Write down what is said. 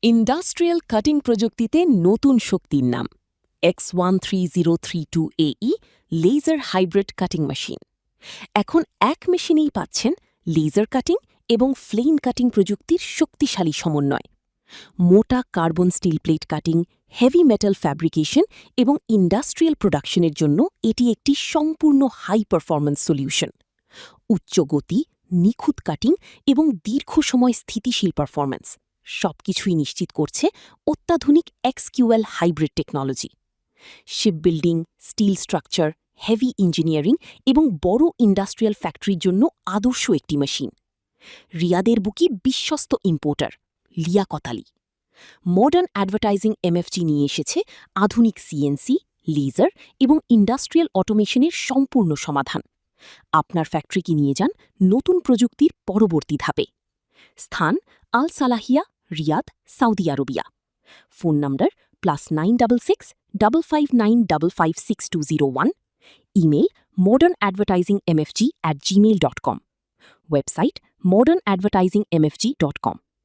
Industrial cutting প্রযুক্তিতে নতুন শক্তির নাম X13032AE laser hybrid cutting machine. এখন এক মেশিনেই পাচ্ছেন লেজার কাটিং এবং ফ্লেম কাটিং প্রযুক্তির শক্তিশালী সমন্বয়। মোটা carbon still plate cutting, heavy metal fabrication এবং ইন্ডাস্ট্রিয়াল প্রোডাকশনের জন্য এটি একটি সম্পূর্ণ হাই পারফরম্যান্স সলিউশন। উচ্চ গতি, নিখুঁত কাটিং এবং দীর্ঘ সময় স্থিতিশীল পারফরম্যান্স সবকিছুই নিশ্চিত করছে অত্যাধুনিক XQL hybrid technology. Shipbuilding, still structure, heavy engineering এবং বড় ইন্ডাস্ট্রিয়াল ফ্যাক্টরির জন্য আদর্শ একটি মেশিন। রিয়াদের বুকি বিশ্বস্ত importer Liaquat Ali. Modern advertising MFG নিয়ে এসেছে আধুনিক CNC, লেজার এবং ইন্ডাস্ট্রিয়াল অটোমেশনের সম্পূর্ণ সমাধান। আপনার ফ্যাক্টরিকে নিয়ে যান নতুন প্রযুক্তির পরবর্তী ধাপে। স্থান Al Salahiya, Riyadh, Saudi Arabia. Phone number +966 559 556 email modernadvertisingmfg@gmail.com। Website modernadvertisingmfg.com।